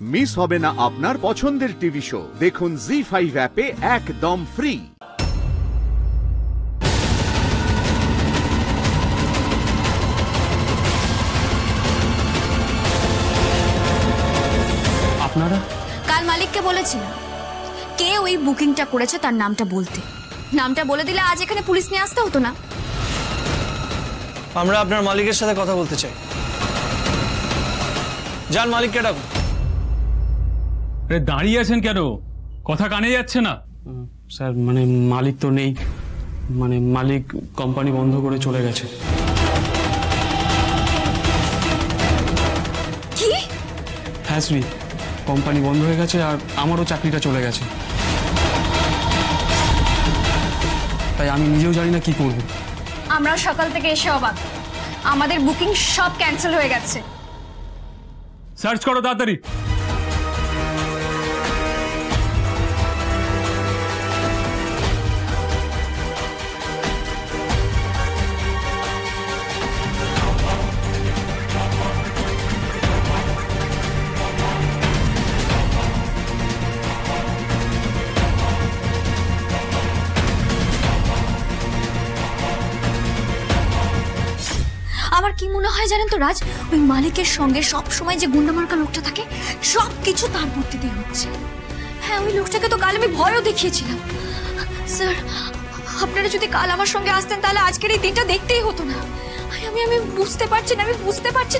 Miss হবে না আপনার পছন্দের টিভি শো। দেখুন জি5 অ্যাপে একদম ফ্রি। আপনারা কাল মালিককে বলেছিলাম কে ওই বুকিংটা করেছে তার নামটা বলতে। নামটা বলে দিলে আজ এখানে পুলিশ নিয়ে আসতে হতো না। আমরা আপনার মালিকের সাথে কথা বলতে চাই। যান মালিককে ডাকুন। আরে দাঁড়িয়ে আছেন কেন? কথা কানে যাচ্ছে না? স্যার মানে মালিক তো নেই, মানে মালিক কোম্পানি বন্ধ করে চলে গেছে। কি? হ্যাঁ শ্রী, কোম্পানি বন্ধ হয়ে গেছে আর আমারও চাকরিটা চলে গেছে। তাই আমি নিজেও জানি না কি করব। আমরা সকাল থেকে এসে অবাক, আমাদের বুকিং সব ক্যান্সেল হয়ে গেছে। সার্চ করো তাড়াতাড়ি। আমার কি মনে হয় জানেন তো রাজ, ওই মালিকের সঙ্গে সব সময় যে গুন্ডামার্কা লোকটা থাকে সব কিছু তার বুদ্ধিতে হচ্ছে। হ্যাঁ, ওই লোকটাকে তো কাল আমি ভয়ও দেখিয়েছিলাম। স্যার, আপনারা যদি কাল আমার সঙ্গে আসতেন তাহলে আজকের এই দিনটা দেখতেই হতো না। আমি বুঝতে পারছি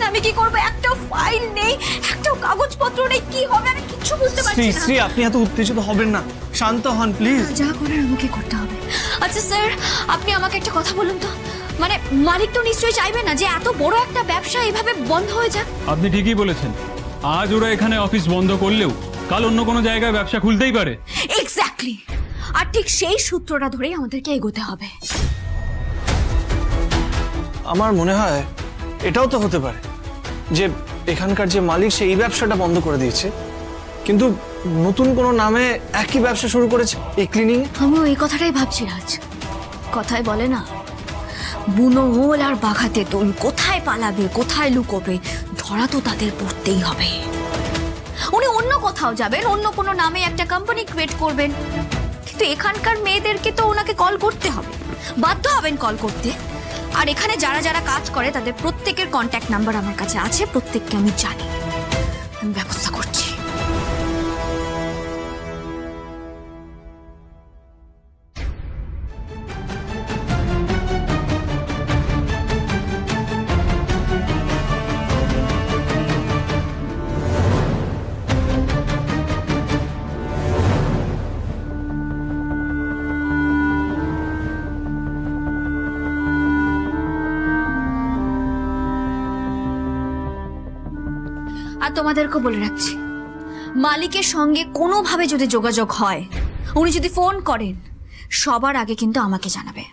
না আমি কি করবো। একটা ফাইল নেই, একটা কাগজপত্র নেই, কি হবে আমি কিছু বুঝতে পারছি না। শ্রী, আপনি এত উত্তেজিত হবেন না, শান্ত হন প্লিজ। যা করার আমাকে করতে হবে। আচ্ছা স্যার, আপনি আমাকে একটা কথা বলুন তো, মানে মালিক তো নিশ্চয়ই চাইবে না যে এত বড় একটা ব্যবসা এভাবে বন্ধ হয়ে যাক। আপনি ঠিকই বলেছেন, আজ ওরা এখানে অফিস বন্ধ করলেও কাল অন্য কোনো জায়গায় ব্যবসা খুলতেই পারে। এক্স্যাক্টলি, আর ঠিক সেই সূত্রটা ধরেই আমাদেরকে এগোতে হবে। আমার মনে হয় এটাও তো হতে পারে যে এখানকার যে মালিক সে এই ব্যবসাটা বন্ধ করে দিয়েছে, কিন্তু নতুন কোনো নামে একই ব্যবসা শুরু করেছে, এই ক্লিনিং। আমিও এই কথাটাই ভাবছি রাজ। কথায় বলে না, বুনো ওল আর বাঘা তেঁতুল কোথায় পালাবে, কোথায় লুকোবে, ধরা তো তাদের পড়তেই হবে। উনি অন্য কোথাও যাবেন, অন্য কোনো নামে একটা কোম্পানি ক্রিয়েট করবেন, কিন্তু এখানকার মেয়েদেরকে তো ওনাকে কল করতে হবে, বাধ্য হবেন কল করতে। আর এখানে যারা যারা কাজ করে তাদের প্রত্যেকের কন্ট্যাক্ট নাম্বার আমার কাছে আছে, প্রত্যেককে আমি জানি। আমি ব্যবস্থা করছি। আর তোমাদেরকে বলে রাখছি, মালিকের সঙ্গে কোনোভাবে যদি যোগাযোগ হয়, উনি যদি ফোন করেন, সবার আগে কিন্তু আমাকে জানাবে।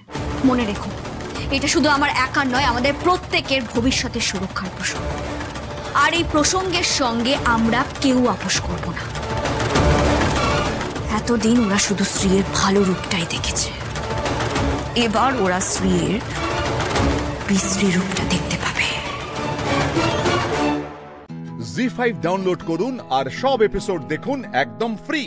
মনে রেখো, এটা শুধু আমার একার নয়, আমাদের প্রত্যেকের ভবিষ্যতের সুরক্ষার প্রসঙ্গ। আর এই প্রসঙ্গের সঙ্গে আমরা কেউ আপোষ করব না। এতদিন ওরা শুধু স্ত্রীর ভালো রূপটাই দেখেছে, এবার ওরা স্ত্রীর বিশ্রী রূপটা দেখতে পাবে। জি5 ডাউনলোড করুন আর সব এপিসোড দেখুন একদম ফ্রি।